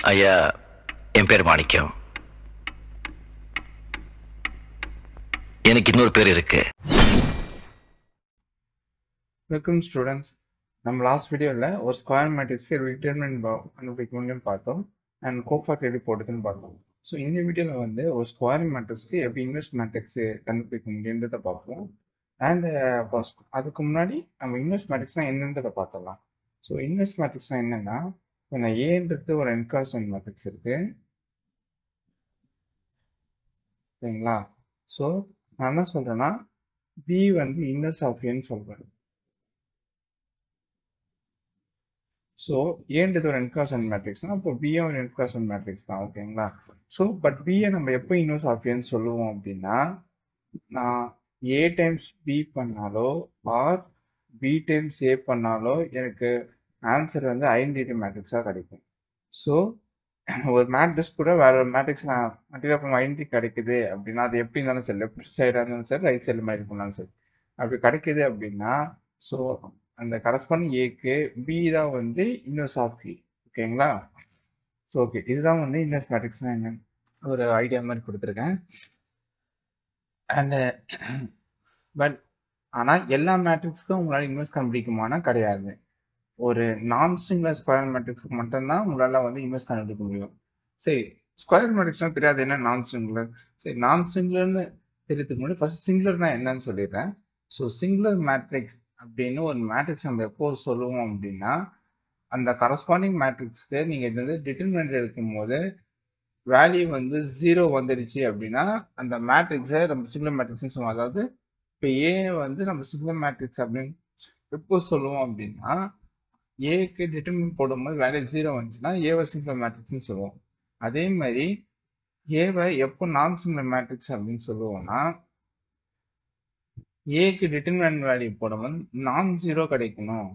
ஐயா, என் பேர் மாணிக்கம். எனக்கு இன்னொரு பேர் இருக்கு. Welcome students. நம்ம லாஸ்ட் வீடியோவில் ஒரு ஸ்கொயர் மேட்ரிக்ஸ்க்கு டிட்டர்மினன்ட் கண்டுபிடிக்க முடியும்னு பார்த்தோம் அண்ட் கோஃபாக்ட் எப்படி போடுறதுன்னு பார்த்தோம். ஸோ இந்த வீடியோவில் வந்து ஒரு ஸ்கொயர் மேட்ரிக்ஸ்க்கு எப்படி இன்வெர்ஸ் மேட்ரிக்ஸ் கண்டுபிடிக்க முடியுன்றதை பார்ப்போம். அண்ட் ஃபர்ஸ்ட் அதுக்கு முன்னாடி நம்ம இன்வெர்ஸ் மேட்ரிக்ஸ்னால் என்னன்றதை பார்த்துடலாம். ஸோ இன்வெர்ஸ் மேட்ரிக்ஸ்னால் என்னென்னா, இப்போ நான் ஏன்றது ஒரு என்கார்சன் மேட்ரிக்ஸ் இருக்கு, சரிங்களா? ஸோ நான் என்ன சொல்கிறேன்னா, பி வந்து இன்வெர்ஸ் ஆஃப் ஏன்னு சொல்கிறேன். ஸோ ஏன்றது ஒரு என்கார்சன் மேட்ரிக்ஸ்னா அப்போ பிஏ ஒரு என்கார்சன் மேட்ரிக்ஸ் தான், ஓகேங்களா? ஸோ பட் பிஏ நம்ம எப்போ இன்வெர்ஸ் ஆஃப் ஏன்னு சொல்லுவோம் அப்படின்னா, நான் ஏ டைம்ஸ் பி பண்ணாலோ ஆர் பி டைம்ஸ் ஏ பண்ணாலோ எனக்கு ஆன்சர் வந்து ஐடென்டிட்டி மேட்ரிக்ஸாக கிடைக்கும். ஸோ ஒரு மேட்ரிக்ஸ் கூட வேற ஒரு மேட்ரிக்ஸ் நான் மல்டிப்ளை பண்ண ஐடென்டிட்டி கிடைக்குது அப்படின்னா, அது எப்படி இருந்தாலும் சரி, லெஃப்ட் சைடாக இருந்தாலும் சரி, ரைட் சைடில் மாதிரி பண்ணாலும் சரி, அப்படி கிடைக்குது அப்படின்னா ஸோ அந்த கரஸ்பாண்டிங் ஏக்கு பி தான் வந்து இன்வெர்ஸ் ஆஃப் ஏ, ஓகேங்களா? ஸோ ஓகே, இதுதான் வந்து இன்வெர்ஸ் மேட்ரிக்ஸ்னா என்னன்னு ஒரு ஐடியா மாதிரி கொடுத்துருக்கேன். அண்ட் பட் ஆனால் எல்லா மேட்ரிக்ஸுக்கும் உங்களால் இன்வெர்ஸ் கண்டுபிடிக்குமானா கிடையாது. ஒரு நான் சிங்குலர் ஸ்கொயர் மேட்ரிக்ஸுக்கு மட்டும்தான் உங்களால் வந்து இன்வெர்ஸ் கண்டுபிடிக்க முடியும். சரி, ஸ்கொயர் மேட்ரிக்ஸ்லாம் தெரியாது என்ன நான் சிங்குலர். சரி, நான் சிங்குலர்னு தெரியறதுக்கு முன்னாடி ஃபர்ஸ்ட் சிங்குலர்னா என்னன்னு சொல்லிடுறேன். ஸோ சிங்குலர் மேட்ரிக்ஸ் அப்படின்னு ஒரு மேட்ரிக்ஸ் நம்ம எப்போ சொல்லுவோம் அப்படின்னா, அந்த கரஸ்பாண்டிங் மேட்ரிக்ஸ்க்கு நீங்கள் இது வந்து டிட்டர்மினன்ட் எடுக்கும்போது வேல்யூ வந்து 0 வந்துடுச்சு அப்படின்னா அந்த மேட்ரிக்ஸை நம்ம சிங்குலர் மேட்ரிக்ஸ்னு சொல்லுவோம். அதாவது இப்போ ஏ வந்து நம்ம சிங்குலர் மேட்ரிக்ஸ் அப்படின்னு எப்போ சொல்லுவோம் அப்படின்னா, ஏக்கு டிட்டர்மினன்ட் போடும்போது வேல்யூ 0 வந்துச்சுன்னா ஏவை சிங்குலர் மேட்ரிக்ஸ்னு சொல்லுவோம். அதே மாதிரி ஏவை எப்போ நான் சிங்குலர் மேட்ரிக்ஸ் அப்படின்னு சொல்லுவோம்னா, ஏக்கு டிட்டர்மினன்ட் வேல்யூ போடும்போது நான் 0 கிடைக்கணும்.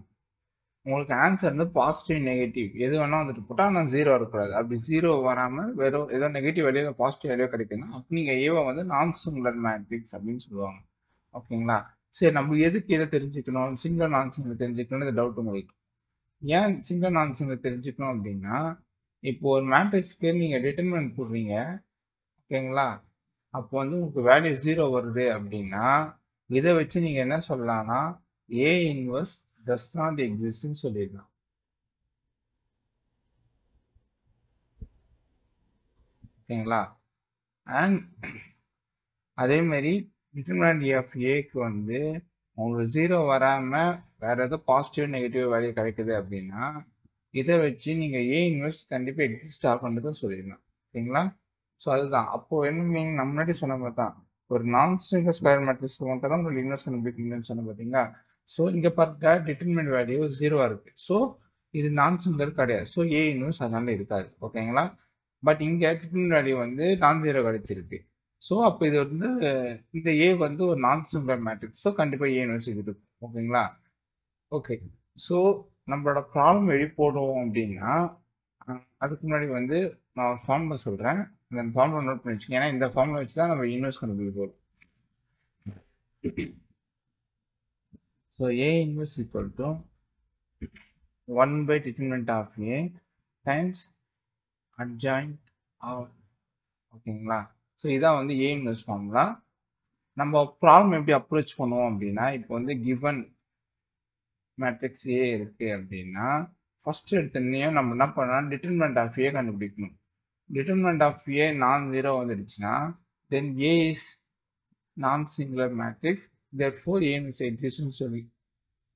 உங்களுக்கு ஆன்சர் வந்து பாசிட்டிவ் நெகட்டிவ் எது வேணா வந்துட்டு போட்டா ஆனால் 0 இருக்கக்கூடாது. அப்படி 0 வராம வெறும் ஏதோ நெகட்டிவ் வேல்யூ பாசிட்டிவ் வேல்யூ கிடைக்குதுன்னா அப்போ நீங்க ஏவை வந்து நான் சிங்குலர் மேட்ரிக்ஸ் அப்படின்னு சொல்லுவாங்க, ஓகேங்களா? சரி, நம்ம எதுக்கு இதை தெரிஞ்சுக்கணும், சிங்குலர் நான் சிங்குலர் தெரிஞ்சுக்கணும்னு டவுட் உங்களுக்கு. ஏன் சிங்குலர் நான் சிங்குலர் தெரிஞ்சுக்கணும் அப்படின்னா, இப்போ ஒரு மேட்ரிக்ஸ்க்கு நீங்க டிட்டர்மினன்ட் போடுறீங்க, ஓகேங்களா? அப்போ வந்து உங்களுக்கு வேல்யூ 0 வருது அப்படின்னா இதை வச்சு நீங்க என்ன சொல்லலாம்னா A inverse does not exist ன்னு சொல்லிடலாம், ஓகேங்களா? அண்ட் அதே மாதிரி டிட்டர்மினன்ட் ஆஃப் ஏக்கு வந்து உங்களுக்கு 0 வராம வேற ஏதோ பாசிட்டிவ் நெகட்டிவ் வேல்யூ கிடைக்குது அப்படின்னா இதை வச்சு நீங்க ஏ இன்வெர்ஸ் கண்டிப்பா எக்ஸிஸ்ட் ஆகுன்றதை சொல்லிடலாம், ஓகேங்களா? ஸோ அதுதான் அப்போ என்ன மீனிங், நம்ம முன்னாடி சொன்ன மாதிரி தான் ஒரு நான் சிங்குலர் ஸ்கொயர் மேட்ரிக்ஸ் மட்டும் தான் உங்களுக்கு இன்வெர்ஸ் கண்டுபிடிக்கணும்னு சொன்ன பார்த்தீங்களா? ஸோ இங்க பாருங்க டிட்டர்மினன்ட் வேல்யூ 0 இருக்கு. ஸோ இது நான் சிங்குலர் கிடையாது. ஸோ ஏ இன்வெர்ஸ் அதனால இருக்காது, ஓகேங்களா? பட் இங்க டிட்டர்மினன்ட் வேல்யூ வந்து நான் 0 கிடைச்சிருக்கு. ஸோ அப்போ இது வந்து இந்த ஏ வந்து ஒரு நான் சிங்குலர் மேட்ரிக்ஸ். ஸோ கண்டிப்பா ஏ இன்வெர்ஸ் இருக்கு, ஓகேங்களா? ஓகே, ஸோ நம்மளோட ப்ராப்ளம் எப்படி போடுவோம் அப்படின்னா, அதுக்கு முன்னாடி வந்து நான் ஒரு ஃபார்முலா சொல்றேன், அந்த ஃபார்முலா நோட் பண்ணி வச்சுக்கோங்க. ஏன்னா இந்த ஃபார்முலா வச்சு தான் நம்ம இன்வெர்ஸ் கண்டுபிடிக்க போறோம். So A inverse equal to 1 by determinant of A times adjoint of, ஓகேங்களா? ஸோ இதான் வந்து ஏ இன்வெர்ஸ் ஃபார்முலா. நம்ம ப்ராப்ளம் எப்படி அப்ரோச் பண்ணுவோம் அப்படின்னா, இப்போ வந்து கிவன் மேட்ரிக்ஸ் ஏ இருக்கு அப்படின்னா ஃபர்ஸ்ட் எடுத்தோடனே நம்ம என்ன பண்ணலாம், டிட்டர்மினன்ட் ஆஃப் ஏ கண்டுபிடிக்கணும். டிட்டர்மினன்ட் ஆஃப் ஏ நான் 0 வந்துடுச்சுன்னா then A is non singular matrix, therefore A inverse எக்ஸிஸ்ட்னு சொல்லி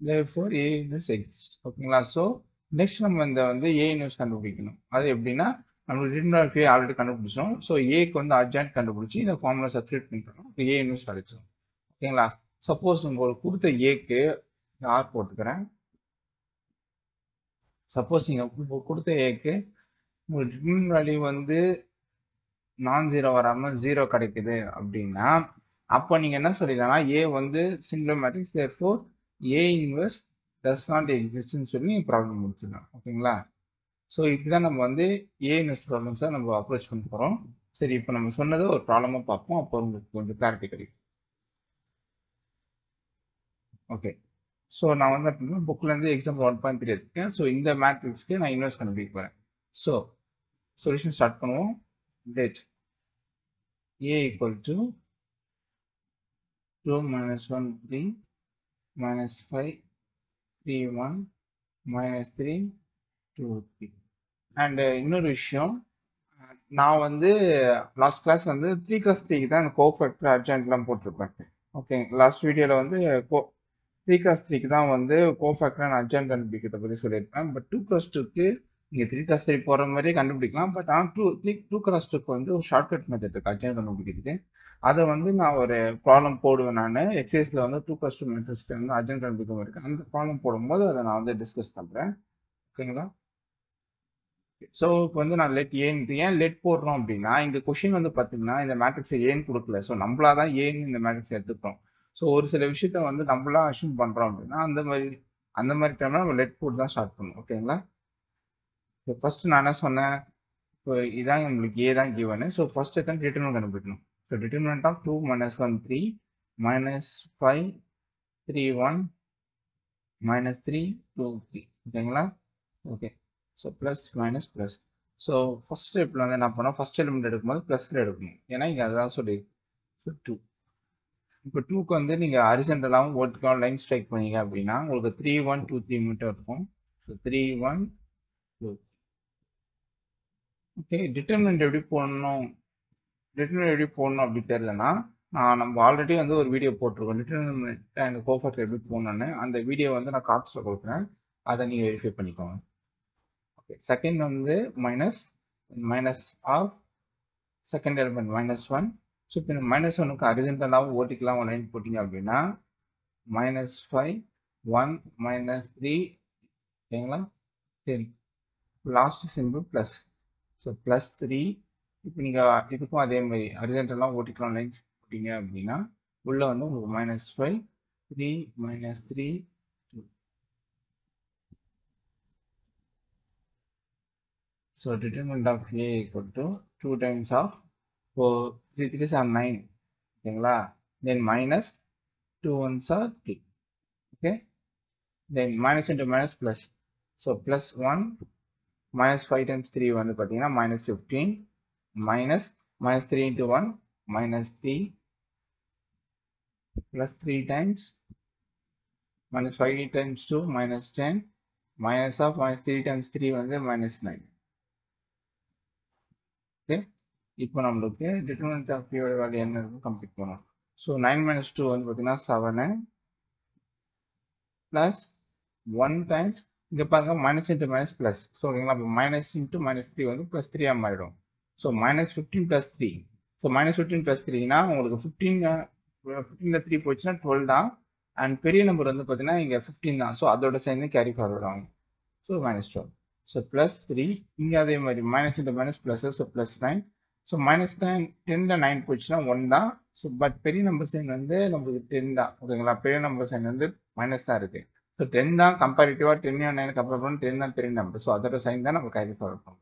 therefore A இன்வெர்ஸ் எக்ஸிஸ்ட், ஓகேங்களா? ஸோ நெக்ஸ்ட் நம்ம இந்த வந்து ஏ இன்வெர்ஸ் கண்டுபிடிக்கணும். அது எப்படின்னா நம்ம டிட்டர்மினன்ட் ஆஃப் ஏ ஆல்ரெடி கண்டுபிடிச்சோம். ஸோ ஏக்கு வந்து அட்ஜாயின்ட் கண்டுபிடிச்சி இந்த ஃபார்முலா சப்ஸ்டிட்யூட் பண்ணிட்டோம், ஏ இன்வெர்ஸ் கிடைச்சிடும், ஓகேங்களா? சப்போஸ் உங்களுக்கு கொடுத்த ஏக்கு ஆர் போட்டுக்கிறேன். சப்போஸ் நீங்க கொடுத்த ஏக்கு உங்களுக்கு டிட்டர்மினன்ட் வேல்யூ வந்து நான் 0 வராம 0 கிடைக்குது அப்படின்னா அப்போ நீங்க என்ன சொல்லிடலாம்னா ஏ வந்து singular matrix, therefore A inverse does not exist ன்னு சொல்லி நீங்க ப்ராப்ளம் முடிச்சிடலாம், ஓகேங்களா? ஸோ இப்படிதான் நம்ம வந்து ஏ இன்வெர்ஸ் ப்ராப்ளம்ஸை நம்ம அப்ரோச் பண்ண போறோம். சரி, இப்போ நம்ம சொன்னதை ஒரு ப்ராப்ளமா பார்ப்போம், அப்போ உங்களுக்கு கொஞ்சம் கிளாரிட்டி கிடைக்கும். ஓகே, ஸோ நான் வந்து புக்ல இருந்து எக்ஸாம்பிள் 1.3 எடுத்துக்கேன். ஸோ இந்த மேட்ரிக்ஸ்க்கு நான் இன்வெர்ஸ் கண்டுபிடிக்க போறேன். ஸோ சொல்யூஷன் ஸ்டார்ட் பண்ணுவோம். let a equal to 2 minus 1 3 minus 5 3 1 minus 3 2 3. And இன்னொரு விஷயம், நான் வந்து லாஸ்ட் கிளாஸ் வந்து 3 cross 3 தான் கோஃபேக்டர் அட்ஜாயின்ட்லாம் போட்டிருப்பேன். ஓகே, லாஸ்ட் வீடியோவில் வந்து 3 cross 3 தான் வந்து கோஃபேக்டர் அண்ட் அட்ஜாயின்ட் கண்டுபிடிக்கிறத பற்றி சொல்லியிருப்பேன். பட் 2 cross 2க்கு நீங்கள் 3 cross 3 போகிற மாதிரியே கண்டுபிடிக்கலாம். பட் ஆனால் 2 cross 2க்கு வந்து ஒரு ஷார்ட்கட் மெத்தட் இருக்குது அட்ஜாயின்ட் கண்டுபிடிக்கிறதுக்கு. அதை வந்து நான் ஒரு ப்ராப்ளம் போடுவேன். நான் எக்ஸசைஸில் வந்து 2 cross 2 மேட்ரிக்ஸ்க்கு வந்து அட்ஜாயின்ட் கண்டுபிடிக்க இருக்கு. அந்த ப்ராப்ளம் போடும்போது அதை நான் வந்து டிஸ்கஸ் பண்ணுறேன். ஓகேங்களா? ஸோ இப்போ வந்து நான் ஏன் லெட் போடுறோம் அப்படின்னா, இந்த கொஷின் வந்து பார்த்தீங்கன்னா இந்த மேட்ரிக்ஸை ஏன் கொடுக்கல. ஸோ நம்மளா தான் ஏன் இந்த மேட்ரிக்ஸ் எடுத்துக்கிறோம். ஸோ ஒரு சில விஷயத்த வந்து நம்மளா அஷ்யூம் பண்ணுறோம் அப்படின்னா அந்த மாதிரி டைம்ல நம்ம லெட் போட்டு தான் ஸ்டார்ட் பண்ணணும். ஓகேங்களா? இப்போ ஃபர்ஸ்ட் நான் என்ன சொன்னேன், இப்போ இதான் உங்களுக்கு ஏ தான் கிவனு. ஸோ ஃபர்ஸ்ட் எத்தனை டிட்டர்மினன்ட் கண்டுபிடிக்கணும். So determinant of 2 minus 1 3 minus 5 3 1 minus 3 2 3. ஓகேங்களா? Okay, so plus minus plus. So first ஸ்டெப்பில் வந்து என்ன பண்ணோம், ஃபர்ஸ்ட் எலிமெண்ட் எடுக்கும்போது ப்ளஸில் எடுக்கணும். ஏன்னா இங்கே அதுதான் சொல்லி 2. இப்போ 2க்கு வந்து நீங்கள் ஹரிசன்டலாகவும் வெர்டிகல் லைன் ஸ்ட்ரைக் பண்ணீங்க அப்படின்னா உங்களுக்கு 3 1 2 3 மட்டும் இருக்கும். ஸோ 3 1 2. ஓகே, டிட்டர்மினன்ட் எப்படி போடணும் அப்படி தெரியலன்னா நம்ம ஆல்ரெடி வந்து ஒரு வீடியோ போட்டிருக்கோம் டிட்டர்மினன்ட் அண்ட் கோஃபேக்டர் எப்படி போடணும்னு. அந்த வீடியோ வந்து நான் கார்ட்ஸில் கொடுக்குறேன், அதை நீங்கள் வெரிஃபை பண்ணிக்கோங்க. செகண்ட் வந்து minus of second element -1. So இப்போ -1க்கு ஹரிசன்டலாகவும் வெர்டிகலாகவும் லைன் போட்டிங்க அப்படின்னா -5 1 -3. ஓகேங்களா? சரி, லாஸ்ட் சிம்பிள் ப்ளஸ். ஸோ +3. இப்போ நீங்கள் இதுக்கும் அதே மாதிரி ஹரிசன்டலாகவும் வெர்டிகலாகவும் லைன்ஸ் போட்டிங்க அப்படின்னா உள்ள வந்து உங்களுக்கு -5 3 -3 2. So determinant of A equal to 2 times of 4 3 3s are 9. ஓகேங்களா? Then minus 2 1s are 2. Okay, then minus into minus plus. So plus 1 minus 5 times 3 வந்து பார்த்தீங்கன்னா -15 minus 3 into 1 -3 plus 3 times -5 times 2 -10 minus of -3 times 3 வந்து -9. Okay, இப்போ நம்மளுக்கு determinant of p யோட value என்ன இருக்கு complete பண்ணணும். ஸோ 9 - 2 வந்து பார்த்தீங்கன்னா 7 ப்ளஸ் 1 டைம்ஸ் இங்கே பாருங்க minus into minus plus. So ஓகேங்களா? இப்போ -3 வந்து +3 மாறிடும். ஸோ -15 + 3. ஸோ -15 + 3னா உங்களுக்கு 15ல 3 போச்சுன்னா 12 தான். அண்ட் பெரிய நம்பர் வந்து பார்த்தீங்கன்னா இங்கே 15 தான். ஸோ அதோட சைன் கேரி ஃபார்வர்ட் ஆகும். ஸோ -12. ஸோ +3 இங்கே அதே மாதிரி minus into minus plus. So +9. So -9 10ல 9 போச்சுன்னா 1 தான். ஸோ பட் பெரிய நம்பர் சைன் வந்து நம்மளுக்கு 10 தான். ஓகேங்களா? பெரிய நம்பர் சைன் வந்து மைனஸ் தான் இருக்கு. ஸோ 10 தான் கம்பேரிட்டிவாக 10 9 கம்பேர் பண்ணி 10 தான் பெரிய நம்பர். ஸோ அதோட சைன் தான் நம்ம கேரி ஃபார்வர்ட் பண்ணுவோம்.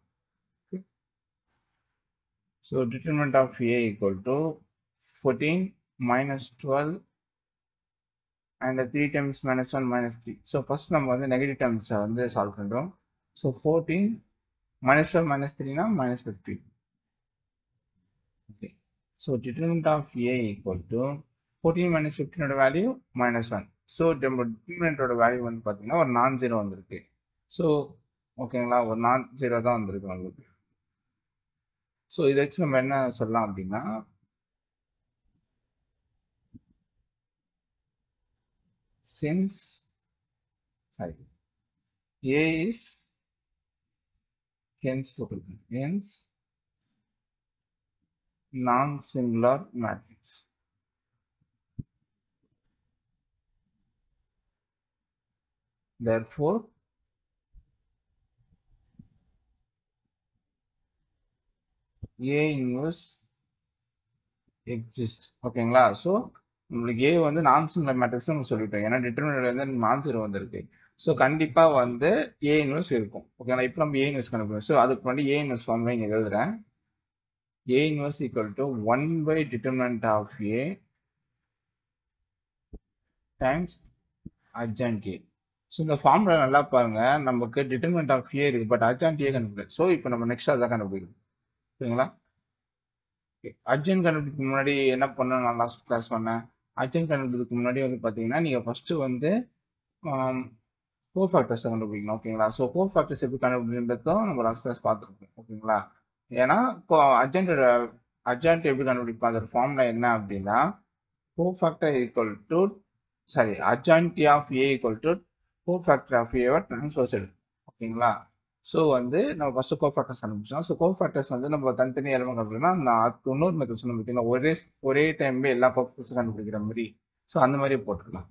So determinant of A equal to 14 -12 and 3 times -1 -3. So first நம்ம வந்து நெகட்டிவ் டேர்ம்ஸை வந்து சால்வ் பண்ணுறோம். So 14 -12 -3னா -15. Okay, so determinant of A equal to 14 - 15 ஓட வேல்யூ -1. ஸோ நம்ம டிட்டர்மினன்ட்டோட வேல்யூ வந்து பார்த்தீங்கன்னா ஒரு நான் ஜீரோ வந்திருக்கு. ஸோ ஓகேங்களா? ஒரு நான் ஜீரோ தான் வந்திருக்கு உங்களுக்கு. ஸோ இதை வச்சு நம்ம என்ன சொல்லலாம் அப்படின்னா, since A is hence non-singular matrix. Therefore, A inverse exists. ஓகேங்களா? ஸோ உங்களுக்கு A வந்து நான் சிங்குலர் மேட்ரிக்ஸ் நம்ம சொல்லிட்டோம். ஏன்னா டிட்டர்மினன்ட் வந்து நான் ஜீரோ வந்திருக்கு. ஸோ கண்டிப்பா வந்து A இன்வெர்ஸ் இருக்கும். ஓகேங்களா? இப்போ நம்ம A இன்வெர்ஸ் கண்டுபிடிக்கணும். ஸோ அதுக்கு முன்னாடி A இன்வெர்ஸ் ஃபார்ம்ல இங்கே எழுதுறேன். A inverse equal to 1 by determinant of A times adjoint A. So இந்த ஃபார்முலா நல்லா பாருங்க, நமக்கு டிட்டர்மினன்ட் ஆஃப் ஏ இருக்கு, பட் அட்ஜாயின்ட் ஏ கண்டுபிடிக்கல. ஸோ இப்போ நம்ம நெக்ஸ்ட் அதான் கண்டுபிடிக்கணும். சரிங்களா? அட்ஜாயின்ட் கண்டுபிடிக்க முன்னாடி என்ன பண்ணணும், நான் லாஸ்ட் கிளாஸ் பண்ணேன். அட்ஜாயின்ட் கண்டுபிடிக்கிறதுக்கு முன்னாடி வந்து பார்த்தீங்கன்னா, நீங்கள் ஃபர்ஸ்ட் வந்து கோஃபேக்டர்ஸ் கண்டுபிடிக்கணும். ஓகேங்களா? ஸோ கோஃபேக்டர்ஸ் எப்படி கண்டுபிடிக்கிறதும் நம்ம லாஸ்ட் கிளாஸ் பார்த்துருக்கோம். ஓகேங்களா? ஏன்னா அட்ஜாயின்ட் எப்படி கண்டுபிடிப்போம், அதோட ஃபார்முலா என்ன அப்படின்னா, cofactor equal to adjoint of A equal to cofactor of A transverse எடுக்கும். ஓகேங்களா? ஸோ வந்து நம்ம ஃபர்ஸ்ட் கோஃபேக்டர்ஸ் கண்டுபிடிச்சோம். ஸோ கோஃபேக்டர்ஸ் வந்து நம்ம தனித்தனி எலமெண்ட் கண்டுபிடிக்கணும். நான் இன்னொரு மெத்தட் சொன்ன பார்த்தீங்கன்னா, ஒரே டைம்ல எல்லா கோஃபேக்டர்ஸும் கண்டுபிடிக்கிற மாதிரி. ஸோ அந்த மாதிரி போட்டுக்கலாம்.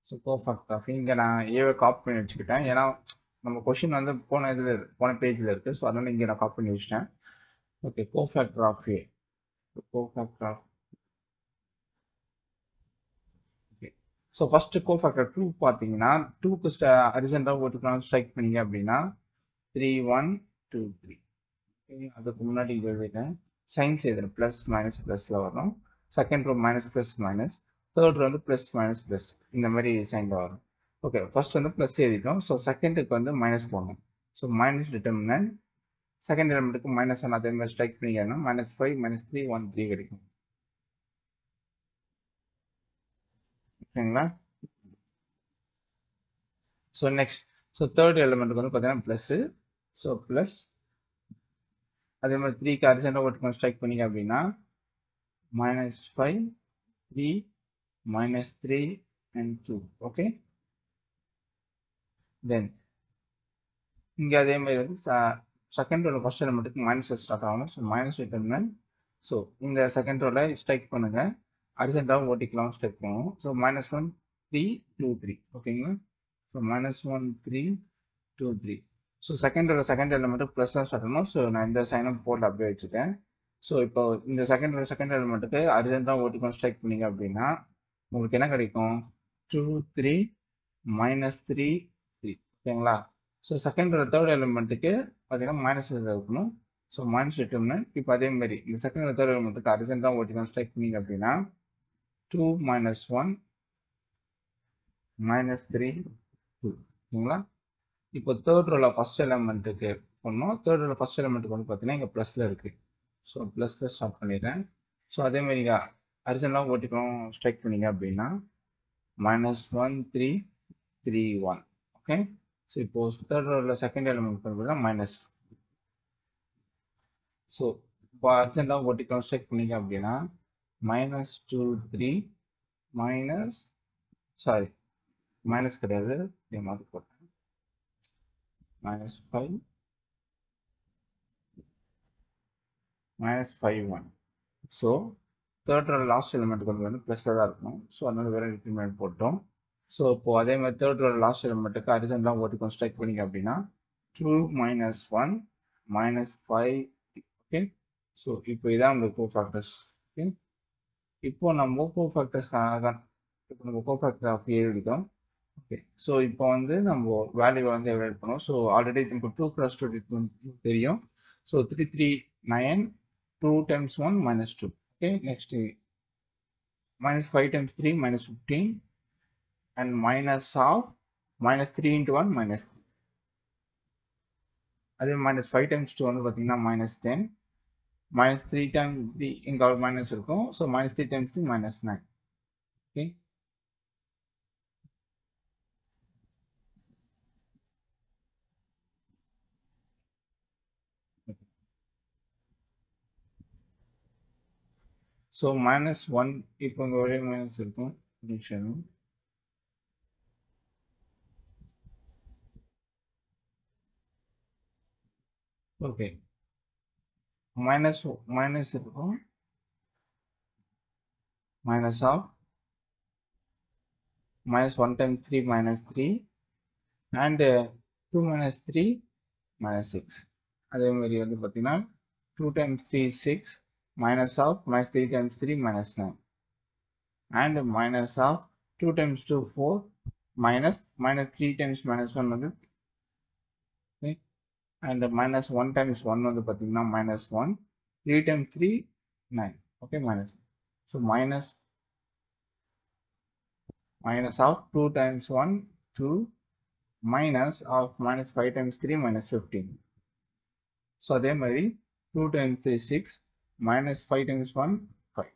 ஸோ கோஃபேக்டர் ஆஃப் இங்கே நான் ஏவை காப்பி பண்ணி வச்சுக்கிட்டேன். ஏன்னா நம்ம கொஷின் வந்து போன பேஜில் இருக்கு. ஸோ அதனால இங்கே நான் காப்பி பண்ணி வச்சுட்டேன். Okay, cofactor of A. Cofactor of so first cofactor 2 பார்த்தீங்கன்னா 2க்கு ஹரிசாண்டலாக போட்டுக்கலாம். ஸ்ட்ரைக் பண்ணீங்க அப்படின்னா 3 1 2 3. அதுக்கு முன்னாடி எழுதிட்டேன், சைன்ஸ் எழுதுறேன், ப்ளஸ் மைனஸ் ப்ளஸ்ல வரும். Second row minus plus minus, third row வந்து ப்ளஸ் மைனஸ் ப்ளஸ், இந்த மாதிரி சைன்ல வரும். ஓகே, ஃபர்ஸ்ட் வந்து ப்ளஸ் எழுதிட்டோம். ஸோ செகண்டுக்கு வந்து மைனஸ் போடணும். ஸோ மைனஸ் டிட்டர்மினன்ட், செகண்ட் எலிமெண்ட்டுக்கு மைனஸ் 1 அதே மாதிரி ஸ்ட்ரைக் பண்ணிக்கணும். -5 -3 1 3 கிடைக்கும். ஓகேங்களா? ஸோ நெக்ஸ்ட், ஸோ தேர்ட் எலிமெண்ட்டுக்கு வந்து பார்த்தீங்கன்னா ப்ளஸ். ஸோ ப்ளஸ் அதே மாதிரி 3க்கு ஹரிசாண்டல் ஓட்டுக்கு ஸ்ட்ரைக் பண்ணிங்க அப்படின்னா -5 3 -3 and 2. ஓகே, தென் இங்கே அதே மாதிரி வந்து செகண்ட் ரோல ஃபர்ஸ்ட் எலிமெண்ட்டுக்கு மைனஸ் ஸ்டார்ட் ஆகணும். So minus determinant. ஸோ இந்த செகண்ட் ரோல ஸ்ட்ரைக் பண்ணுங்க, ஹரிசாண்டலாக ஓட்டிக்கலாம் ஸ்ட்ரைக் பண்ணுவோம். ஸோ -1 3 2 3. ஓகேங்களா? ஸோ -1 3 2 3. ஸோ செகண்ட் எலிமெண்ட்டுக்கு ப்ளஸ் தான் ஸ்டார்ட் ஆகணும். ஸோ நான் இந்த சைனை போட்டு அப்படியே வச்சுட்டேன். ஸோ இப்போ இந்த செகண்ட் எலிமெண்ட்டுக்கு ஹரிசாண்டலாக ஓட்டிக்கலாம் ஸ்ட்ரைக் பண்ணீங்க அப்படின்னா உங்களுக்கு என்ன கிடைக்கும், 2 3 -3 3. ஓகேங்களா? ஸோ செகண்ட் தேர்ட் எலிமெண்ட்டுக்கு பார்த்தீங்கன்னா மைனஸ் இருக்கணும். So minus determinant. இப்போ அதே மாதிரி இந்த செகண்ட் தேர்ட் எலிமெண்ட்டுக்கு ஹரிசாண்டலாக ஓட்டிக்கலாம் ஸ்ட்ரைக் பண்ணீங்க அப்படின்னா 2 -1 -3 2. ஓகேங்களா? இப்போ தேர்ட் ரோல ஃபர்ஸ்ட் எலிமெண்ட்டுக்கு பண்ணோம். தேர்ட் ரோல ஃபர்ஸ்ட் எலிமெண்ட்டுக்கு வந்து பார்த்தீங்கன்னா இங்கே ப்ளஸ்ல இருக்கு. ஸோ ப்ளஸ்ல ஸ்டார்ட் பண்ணிடுறேன். ஸோ அதே மாதிரி இங்கே ஹரிசாண்டலாக ஓட்டிக்கலாம் ஸ்ட்ரைக் பண்ணீங்க அப்படின்னா -1 3 3 1. ஓகே, ஸோ இப்போ தேர்ட் ரோல செகண்ட் எலிமெண்ட் பார்த்தீங்கன்னா மைனஸ். ஸோ இப்போ ஹரிசாண்டலாக ஓட்டிக்கலாம் ஸ்ட்ரைக் பண்ணீங்க அப்படின்னா -2 3 மைனஸ் கிடையாது, இதே மாதிரி போட்டேன், -5 -5 1. ஸோ தேர்ட் ரோல லாஸ்ட் எலிமெண்ட்டுக்கு வந்து ப்ளஸ்ல தான் இருக்கும். ஸோ அதனால வேற டிட்டர்மினன்ட் போட்டோம். ஸோ இப்போ அதே மாதிரி தேர்ட் ரோல லாஸ்ட் எலிமெண்ட்டுக்கு ஹரிசாண்டலாக ஓட்டிக்கலாம் ஸ்ட்ரைக் பண்ணிங்க அப்படின்னா 2 -1 -5. ஓகே, ஸோ இப்போ இதான் நம்ம கோஃபேக்டர்ஸ். ஓகே, இப்போ நம்ம கோஃபேக்டர் ஆஃப் ஏ எழுதிட்டோம். ஓகே, ஸோ இப்போ வந்து நம்ம வேல்யூ வந்து எவாலுவேட் பண்ணுவோம். ஸோ ஆல்ரெடி நமக்கு 2 + 2 தெரியும். So 3 3 9 2 times 1 -2. Okay, next -5 times 3 -15 and minus of -3 into 1 -3. அதே -5 times 2 வந்து பார்த்தீங்கன்னா -10. -3 times 3 இங்கே ஒரு மைனஸ் இருக்கும். So -3 times 3 -9. ஓகே, ஸோ -1 இப்போ இங்கே ஒரே மைனஸ் இருக்கும். ஓகே, மைனஸ் இருக்கும், minus of -1 times 3 -3 and 2 - 3 -6. அதே மாதிரி வந்து பார்த்தீங்கன்னா 2 times 3 6 minus of -3 times 3 -9 and minus of 2 times 2 4 -3 times -1 வந்து okay, and -1 times 1 வந்து பார்த்தீங்கன்னா -1 3 times 3 9. okay, minus. So minus minus of 2 times 1 2 minus of minus 5 times 3 minus 15. So அதே மாதிரி 2 times 3 6 minus 5 times 1 5.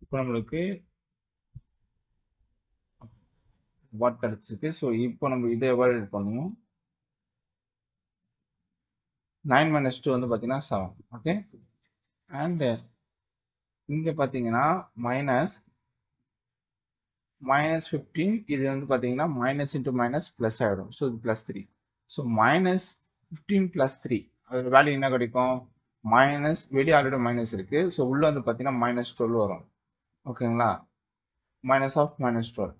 இப்போ நம்மளுக்கு வாட் கிடைச்சிருக்கு. ஸோ இப்போ நம்ம இதை எவாலுவேட் பண்ணுவோம். 9 minus 2 வந்து பார்த்தீங்கன்னா 7. ஓகே, அண்ட் இங்கே பார்த்தீங்கன்னா மைனஸ் 15 இது வந்து பார்த்தீங்கன்னா மைனஸ் இன்ட்டு மைனஸ் ப்ளஸ் ஆகிடும். ஸோ இது +3. ஸோ மைனஸ் 15 + 3 அதோட வேல்யூ என்ன கிடைக்கும்? மைனஸ், வெளியே ஆல்ரெடி மைனஸ் இருக்கு. ஸோ உள்ள வந்து பார்த்தீங்கன்னா -12 வரும். ஓகேங்களா, மைனஸ் ஆஃப் -12.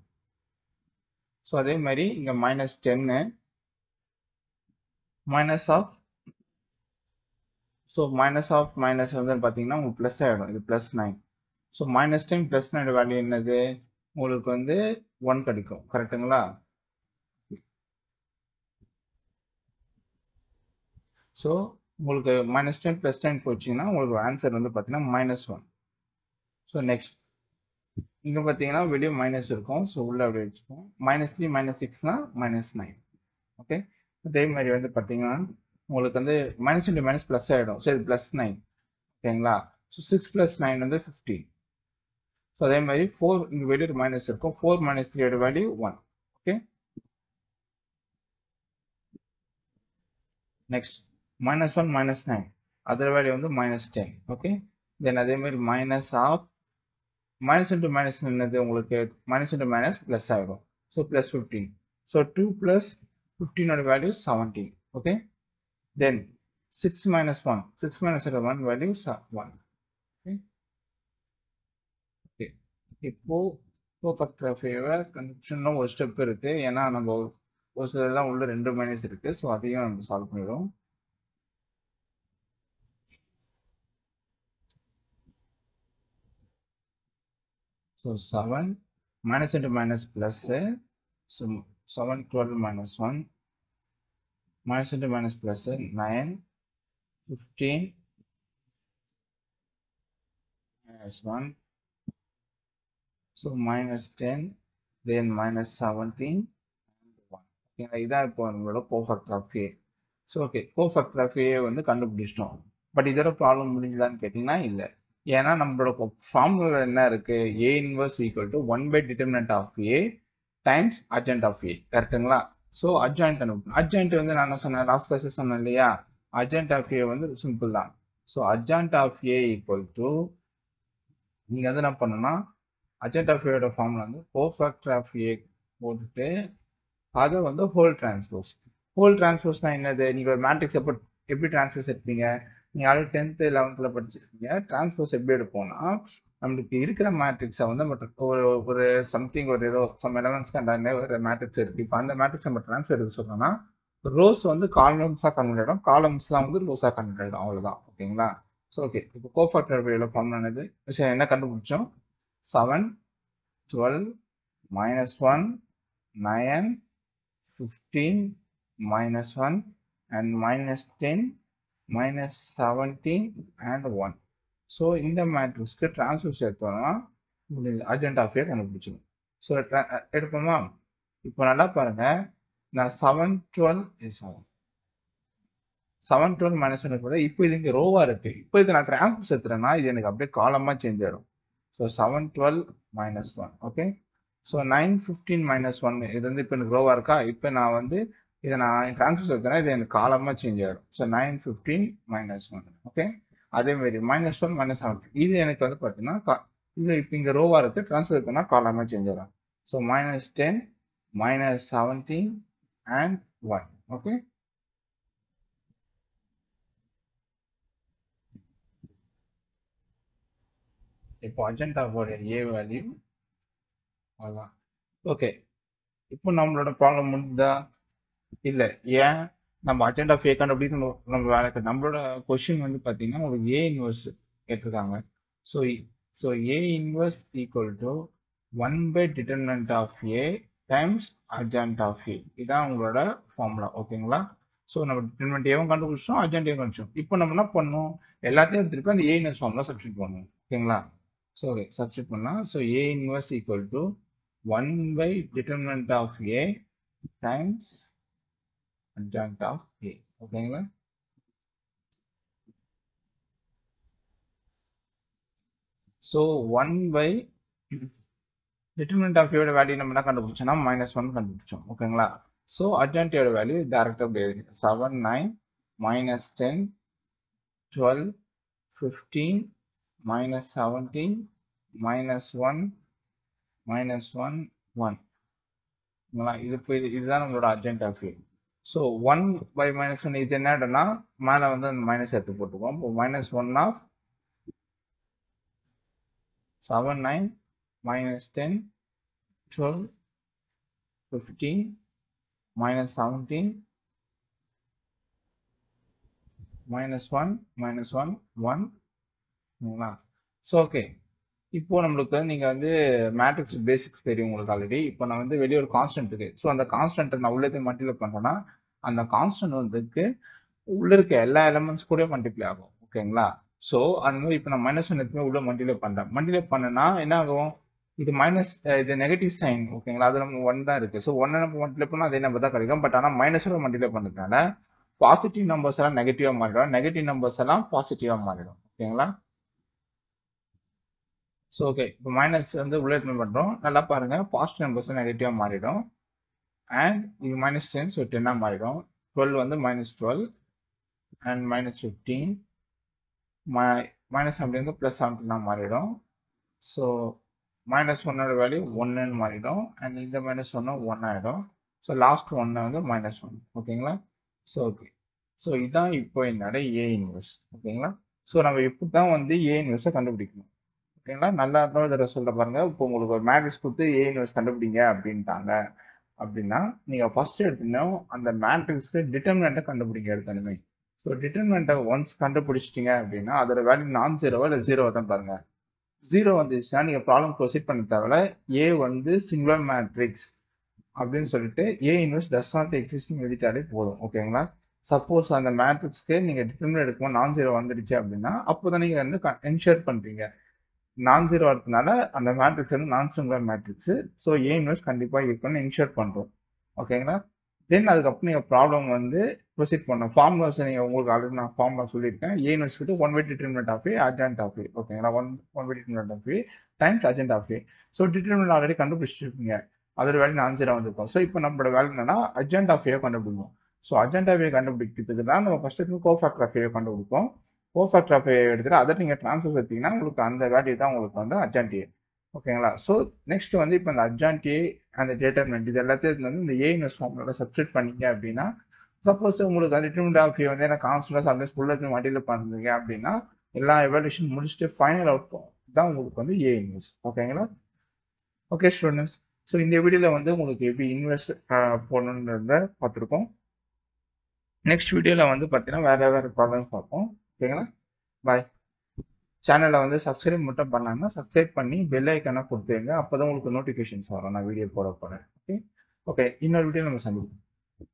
ஸோ அதே மாதிரி இங்கே -10 minus of, so minus of minus வந்து பார்த்தீங்கன்னா உங்களுக்கு ப்ளஸ் ஆகிடும். இது +9. ஸோ -10 + 9 வேல்யூ என்னது? உங்களுக்கு வந்து 1 கிடைக்கும். கரெக்டுங்களா? ஸோ உங்களுக்கு -10 + 10 போச்சுன்னா உங்களுக்கு ஆன்சர் வந்து பார்த்தீங்கன்னா -1. ஸோ நெக்ஸ்ட் இங்கே பார்த்தீங்கன்னா வெளியே மைனஸ் இருக்கும். ஸோ உள்ள அப்படியே வச்சுப்போம். -3 -6னா -9. ஓகே, அதே மாதிரி வந்து பார்த்தீங்கன்னா உங்களுக்கு வந்து மைனஸ் இன்ட்டு மைனஸ் ப்ளஸ் ஆகிடும். ஸோ இது +9. ஓகேங்களா, ஸோ 6 + 9 வந்து 15. ஸோ அதே மாதிரி 4 இங்கே வெளியே மைனஸ் இருக்கும். 4 - 3 ஓட வேல்யூ 1. ஓகே, நெக்ஸ்ட் -1 -9 அதோட வேல்யூ வந்து -10. ஓகே, தென் அதே மாதிரி minus of minus into minus என்னது? உங்களுக்கு மைனஸ் இன்ட்டு மைனஸ் ப்ளஸ் ஆகிடும். ஸோ +15. ஸோ 2 + 15 ஓட value 17. Okay, then 6 - 1 6 - 1 value 1. Okay, இப்போ கன்ஸ்ட்ரக்ஷன்ல ஒரு ஸ்டெப் இருக்கு. ஏன்னா நம்ம ஒரு சிலதான் உள்ள 2 மைனஸ் இருக்கு. ஸோ அதையும் நம்ம சால்வ் பண்ணிடுவோம். So 7 minus into minus plus. So 7 12 -1 minus into minus plus 9 15 minus 1. So minus 10 then minus 17 and 1. Okay, இதான் இப்போ நம்மளோட cofactor of A. So okay, cofactor of A வந்து கண்டுபிடிச்சிட்டோம். பட் இதோட ப்ராப்ளம் முடிஞ்சுதான்னு கேட்டிங்கன்னா இல்லை. ஏன்னா நம்மளோட ஃபார்முலா என்ன இருக்கு? A inverse equal to 1/determinant of A times adjoint of A. கரெக்டுங்களா? ஸோ அட்ஜாயிண்ட் கண்டுபிடிக்கணும். அட்ஜாயிண்ட் வந்து நான் என்ன சொன்னேன்? லாஸ்ட் கிளாஸ் சொன்னேன் இல்லையா? அட்ஜாயிண்ட் ஆஃப் A வந்து சிம்பிள் தான். So adjoint of A equal to, நீங்கள் வந்து என்ன பண்ணணும்னா அட்ஜாயிண்ட் ஆஃப் ஏயோட ஃபார்முலா வந்து கோஃபேக்டர் ஆஃப் A போட்டுட்டு அதை வந்து ஹோல் டிரான்ஸ்போஸ். ஹோல் டிரான்ஸ்போஸ்னா என்னது? நீங்கள் ஒரு மேட்ரிக்ஸ் எப்படி டிரான்ஸ்போஸ் எடுப்பீங்க? நீங்கள் ஆல்ரெடி 10th 11th படிச்சிருக்கீங்க. டிரான்ஸ்போஸ் எப்படி எடுப்போம்னா, நம்மளுக்கு இருக்கிற மேட்ரிக்ஸை வந்து ஒரு சம்திங் ஒரு ஏதோ சம் எலமெண்ட்ஸ் கண்டான ஒரு மேட்ரிக்ஸ் இருக்கு. இப்போ அந்த மேட்ரிக்ஸ் நம்ம ட்ரான்ஸ்ஃபர் எடுக்க சொன்னோம்னா ரோஸ் வந்து காலம்ஸாக கன்வெர்ட் ஆகிடும், காலம்ஸ்லாம் வந்து ரோஸாக கன்வெர்ட் ஆகிடும். அவ்வளோதான். ஓகேங்களா? ஸோ ஓகே, இப்போ கோஃபேக்டர் ஃபார்முலா என்னது? என்ன கண்டுபிடிச்சோம்? 7 12 -1 9 15 -1 and -10 -17 and 1. ஸோ இந்த மேட்ரிக்ஸ்க்கு டிரான்ஸ்போஸ் எடுத்தோம்னா அட்ஜாயிண்ட் ஆஃப் A கண்டுபிடிச்சிடும். ஸோ எடுப்போமா? இப்போ நல்லா பாருங்க, நான் 7 12 7 12 -1 கூட இப்போ இது இங்கே ரோவா இருக்கு. இப்போ இது நான் டிரான்ஸ்போஸ் எடுத்துறேன்னா இது எனக்கு அப்படியே காலமா சேஞ்ச் ஆயிடும். ஸோ 7 12 -1. ஓகே, ஸோ 9 15 -1 இது வந்து இப்போ எனக்கு ரோவா இருக்கா? இப்போ நான் வந்து இதை நான் டிரான்ஸ்போஸ் எடுத்தேன்னா இது எனக்கு காலமா சேஞ்ச் ஆயிடும். ஸோ 9 15 -1. ஓகே, அதே மாதிரி -1 -17 இது எனக்கு வந்து பார்த்தீங்கன்னா இது இப்போ இங்கே ரோவா இருக்கு. டிரான்ஸ்போஸ் எடுத்தோம்னா காலமா சேஞ்ச் ஆகும். So -10 -17 and 1. ஓகே, இப்போ அட்ஜாயிண்ட் ஆஃப் A வேல்யூ அதான். ஓகே, இப்போ நம்மளோட ப்ராப்ளம் முடிஞ்சதா? இல்லை. ஏன்? நம்ம அட்ஜாயிண்ட் ஆஃப் A கண்டுபிடிச்சு நம்ம வேலைக்கு நம்மளோட கொஸ்டின் வந்து பார்த்தீங்கன்னா உங்களுக்கு A இன்வர்ஸ் கேட்டிருக்காங்க. So A inverse equal to 1/determinant of A times adjoint of A. இதான் உங்களோட ஃபார்முலா. ஓகேங்களா? ஸோ நம்ம டிட்டர்மினன்ட் ஏவும் கண்டுபிடிச்சோம், அட்ஜாயிண்ட் ஏவும் கண்டுபிடிச்சோம். இப்போ நம்ம என்ன பண்ணணும்? எல்லாத்தையும் திருப்பி அந்த A இன்வர்ஸ் ஃபார்முலா சப்ஸ்டிட் பண்ணணும். ஓகேங்களா? ஸோ ஓகே சப்ஸ்டிட் பண்ணலாம். So A inverse equal to 1 by determinant of A times adjoint of A. ஓகேங்களா? So 1 by determinant of A value நம்ம என்ன கண்டுபிடிச்சோம்னா -1 கண்டுபிடிச்சோம். ஓகேங்களா? ஸோ adjoint A வேல்யூ டைரக்டா எழுதி 7 9 -10 12 15 -17 -1 -1 1. இதுதான் நம்மளோட adjoint of A. So 1 by -1 இது என்னன்னா மேலே வந்து அந்த மைனஸ் எடுத்து போட்டுக்குவோம். இப்போ -1 of 7 9 -10 12 15 -17 -1 -1 1. ஸோ ஓகே இப்போ நம்மளுக்கு நீங்க வந்து மேட்ரிக்ஸ் பேசிக்ஸ் தெரியும் உங்களுக்கு ஆல்ரெடி. இப்போ நான் வந்து வெளியே ஒரு கான்ஸ்டன்ட் இருக்கு. ஸோ அந்த கான்ஸ்டன்ட்டை நான் உள்ளே மல்டிப்ளை பண்றேன்னா அந்த கான்ஸ்டன்ட் வந்துக்கு உள்ள இருக்க எல்லா எலமெண்ட்ஸ் கூட மல்டிப்ளை ஆகும். ஓகேங்களா? ஸோ அந்த மாதிரி இப்போ நான் -1 எடுத்துமே உள்ள மல்டிப்ளை பண்றேன். மல்டிப்ளை பண்ணனா என்ன ஆகும்? இது மைனஸ் இது நெகட்டிவ் சைன். ஓகேங்களா? அது நம்ம 1 தான் இருக்கு. ஸோ 1 நம்ம மல்டிப்ளை பண்ணா அதே நம்பர் தான் கிடைக்கும். பட் ஆனால் -1 மல்டிப்ளை பண்றதுனால பாசிட்டிவ் நம்பர்ஸ் எல்லாம் நெகட்டிவா மாறிடும், நெகட்டிவ் நம்பர்ஸ் எல்லாம் பாசிட்டிவா மாறிடும். ஓகேங்களா? ஸோ ஓகே இப்போ மைனஸ் வந்து உள்ள எடுத்து பண்றோம். நல்லா பாருங்க, பாசிட்டிவ் நம்பர்ஸ் நெகட்டிவா மாறிடும். அண்ட் இது -10 ஸோ 10 மாறிடும். 12 வந்து -12 அண்ட் -15 -17 வந்து +17 மாறிடும். ஸோ -1 வேல்யூ 1 மாறிடும். அண்ட் இந்த -1 1 ஆயிடும். ஸோ லாஸ்ட் 1 வந்து -1. ஓகேங்களா? ஸோ ஓகே ஸோ இதுதான் இப்போ என்னோட ஏ இன்வெர்ஸ். ஓகேங்களா? ஸோ நம்ம இப்படி தான் வந்து ஏ இன்வெர்ஸை கண்டுபிடிக்கணும். ஓகேங்களா? நல்லா இருந்தாலும் சொல்ல பாருங்க. இப்போ உங்களுக்கு ஒரு மேட்ரிக்ஸ் கொடுத்து ஏ இன்வெர்ஸ் கண்டுபிடிங்க அப்படின்ட்டாங்க அப்படின்னா நீங்க ஃபர்ஸ்ட் எடுத்தீங்கன்னா அந்த மேட்ரிக்ஸ்க்கு டிட்டர்மினண்ட்டை கண்டுபிடிங்க எடுத்தனுமே. ஸோ டிட்டர்மினண்ட்டை ஒன்ஸ் கண்டுபிடிச்சிட்டீங்க அப்படின்னா அதோட வேல்யூ நான் ஜீரோவா இல்லை ஜீரோவா தான் பாருங்க. 0 வந்துச்சுன்னா நீங்க ப்ராப்ளம் ப்ரொசீட் பண்ண தேவையில்ல. ஏ வந்து சிங்குலர் மேட்ரிக்ஸ் அப்படின்னு சொல்லிட்டு ஏ இன்வெர்ஸ் டஸ் நாட் எக்ஸிஸ்ட்னு எழுதிட்டாலே போதும். ஓகேங்களா? சப்போஸ் அந்த மேட்ரிக்ஸ்க்கு நீங்க டிட்டர்மினன்ட் எடுக்கும்போது நான் ஜீரோ வந்துடுச்சு அப்படின்னா அப்போதான் நீங்க வந்து என்ஷூர் பண்றீங்க நான் ஜீரோ வரதுனால அந்த மேட்ரிக்ஸ் வந்து நான் சிங்குலர் மேட்ரிக்ஸ். ஸோ ஏ இன்வெர்ஸ் கண்டிப்பா இருக்குன்னு இன்ஷூர் பண்றோம். ஓகேங்களா? தென் அதுக்கப்புறம் நீங்க ப்ராப்ளம் வந்து ப்ரொசீட் பண்ணணும். ஃபார்முலாஸ் நீங்க உங்களுக்கு ஆல்ரெடி நான் ஃபார்முலா சொல்லியிருக்கேன். ஏ இன்வெர்ஸ் விட்டு 1 by determinant of A adjoint of A. ஓகேங்களா? 1 by determinant of A times adjoint of A. So determinant already கண்டுபிடிச்சிருக்கீங்க. அதோட வேல்யூ நான் ஜீரோ வந்துருக்கும். ஸோ இப்போ நம்மளோட வேல்யூ என்னன்னா adjoint of A கண்டுபிடிக்கும். ஸோ adjoint of A கண்டுபிடிக்கிறதுக்கு தான் நம்ம ஃபர்ஸ்ட் கோஃபேக்டர் ஆஃப் A கண்டுபிடிப்போம். கோஃபேக்டர் ஆஃப் A எடுத்துட்டு அதை நீங்க ட்ரான்ஸ்ஃபர் எடுத்தீங்கன்னா உங்களுக்கு அந்த வேல்யூ தான் உங்களுக்கு வந்து adjoint A. ஓகேங்களா? ஸோ நெக்ஸ்ட் வந்து இப்போ இந்த adjoint A அந்த டிட்டர்மினன்ட் இது எல்லாத்தையும் வந்து இந்த ஏ இன்வெர்ஸ் ஃபார்முலால சப்ஸ்டிட் பண்ணீங்க அப்படின்னா சப்போஸ் உங்களுக்கு டிட்டர்மினன்ட் ஆஃப் ஏ வந்து என்ன கான்ஸ்டன்டா சம்டைம்ஸ் ஃபுல்லாக மல்டிப்ளை பண்ணுறீங்க அப்படின்னா எல்லா எவாலுவேஷன் முடிச்சுட்டு ஃபைனல் அவுட் தான் உங்களுக்கு வந்து ஏ இன்வெர்ஸ். ஓகேங்களா? ஓகே ஸ்டூடெண்ட்ஸ், ஸோ இந்த வீடியோவில் வந்து உங்களுக்கு எப்படி இன்வெர்ஸ் போடணுன்றத பார்த்துருக்கோம். நெக்ஸ்ட் வீடியோவில் வந்து பார்த்தீங்கன்னா வேறு ப்ராப்ளம்ஸ் பார்ப்போம். ஓகேங்களா? பாய். சேனலை வந்து சப்ஸ்கிரைப் மட்டும் பண்ணாங்கன்னா சப்ஸ்கிரைப் பண்ணி பெல் ஐக்கான கொடுத்துருங்க. அப்போதான் உங்களுக்கு நோட்டிஃபிகேஷன்ஸ் வரும் நான் வீடியோ போட போகிறேன். ஓகே ஓகே இன்னொரு வீடியோ நம்ம சந்திப்போம்.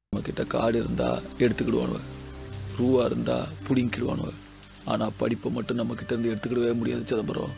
நம்மக்கிட்ட காடு இருந்தால் எடுத்துக்கிடுவானுவ, ரூவா இருந்தால் பிடிங்கிடுவானுவ. ஆனால் படிப்பை மட்டும் நம்மக்கிட்ட இருந்து எடுத்துக்கிடவே முடியாது சிதம்பரம்.